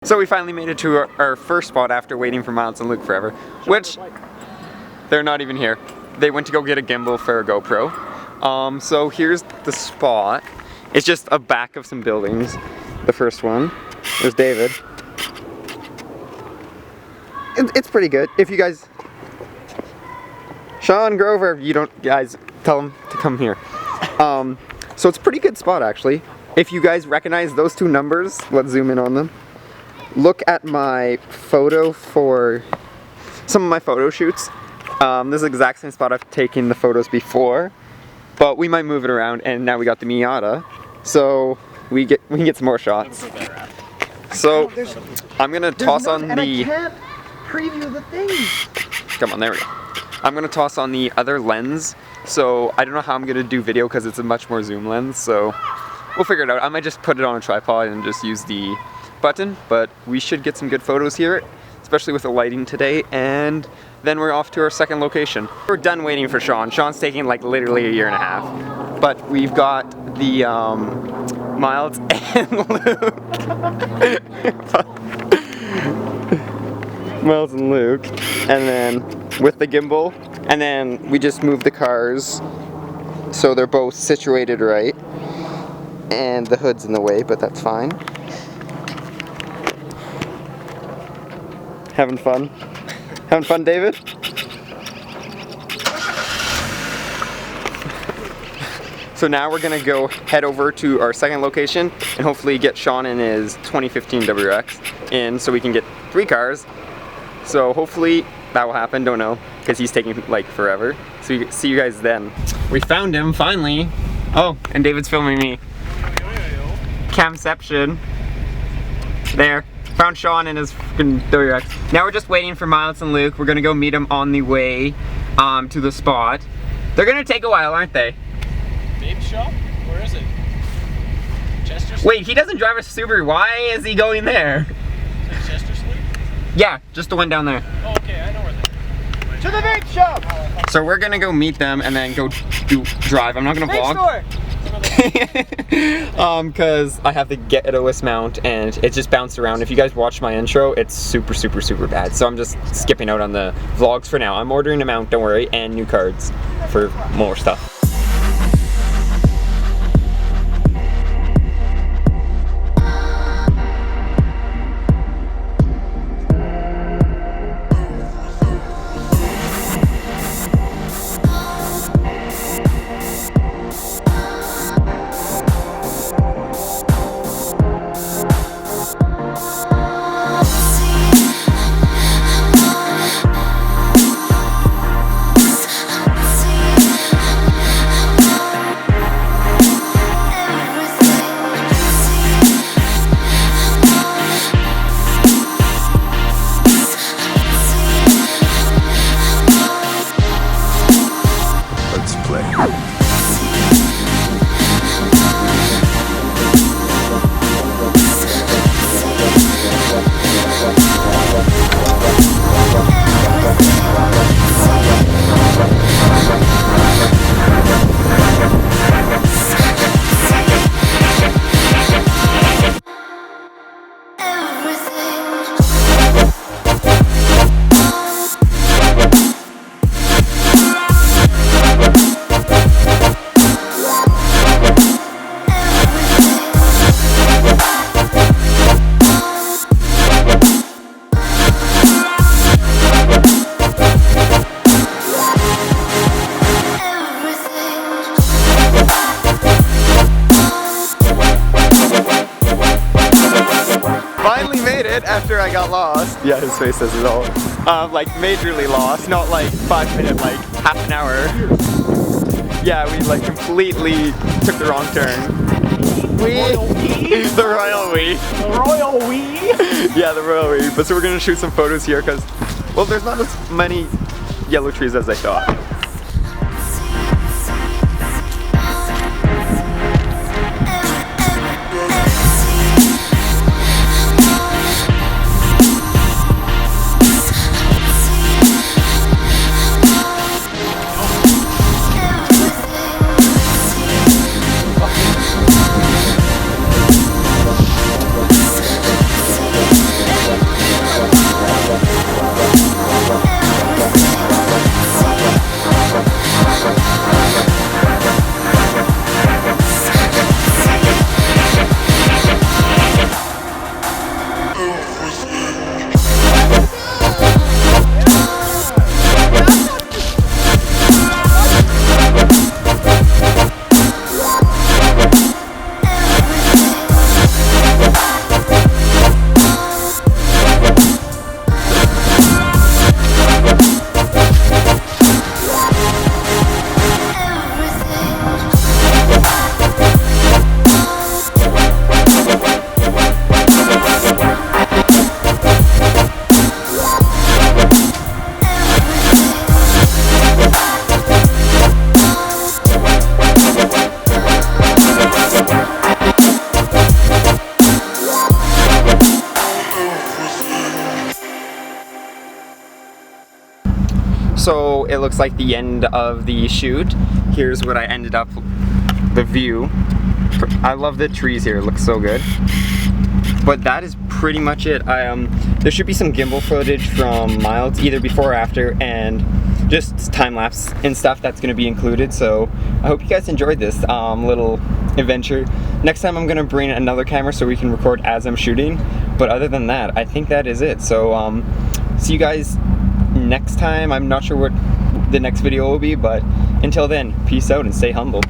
So we finally made it to our first spot after waiting for Miles and Luke forever, which they're not even here. They went to go get a gimbal for a GoPro. So here's the spot. It's just a back of some buildings. The first one. There's David. It's pretty good. If you guys... Sean Grover, you don't guys tell him to come here. So it's a pretty good spot actually. If you guys recognize those two numbers, let's zoom in on them. Look at my photo for some of my photo shoots. This is the exact same spot I've taken the photos before, but we might move it around, and now we got the Miata, so we can get some more shots. So I'm gonna toss on the. I can't preview the thing. Come on, there we go. I'm gonna toss on the other lens. So I don't know how I'm gonna do video because it's a much more zoom lens. So we'll figure it out. I might just put it on a tripod and just use the button, but we should get some good photos here, especially with the lighting today, and then we're off to our second location. We're done waiting for Sean. Sean's taking like literally a year and a half, but we've got the Miles and Luke. Miles and Luke, and then with the gimbal, and then we just moved the cars so they're both situated right, and the hood's in the way, but that's fine. Having fun? Having fun, David? So now we're gonna go head over to our second location and hopefully get Sean in his 2015 WRX in so we can get 3 cars. So hopefully that will happen, don't know, because he's taking like forever. So see you guys then. We found him finally. Oh, and David's filming me. Camception. There. Found Sean in his freaking WRX. Now we're just waiting for Miles and Luke. We're gonna go meet them on the way to the spot. They're gonna take a while, aren't they? Babe shop? Where is it? Chester Street? Wait, he doesn't drive a Subaru. Why is he going there? Is it Chester Street? Yeah, just the one down there. Oh, okay, I know where they are. To the vape shop. So we're gonna go meet them and then go drive. I'm not gonna vlog. Store. Cause I have to get an OS mount and it just bounced around. If you guys watch my intro, it's super bad. So I'm just skipping out on the vlogs for now. I'm ordering a mount, don't worry, and new cards for more stuff. After I got lost. Yeah, his face says it all. Like majorly lost, not like 5 minutes, like half an hour. Yeah, we like completely took the wrong turn. The royal we. The royal we. Yeah, the royal we. But so we're gonna shoot some photos here because, well, there's not as many yellow trees as I thought. So it looks like the end of the shoot. Here's what I ended up, the view. I love the trees here, it looks so good. But that is pretty much it. There should be some gimbal footage from Miles, either before or after, and just time-lapse and stuff that's gonna be included. So I hope you guys enjoyed this little adventure. Next time I'm gonna bring another camera so we can record as I'm shooting. But other than that, I think that is it. So see you guys next time. I'm not sure what the next video will be, but until then, peace out and stay humble.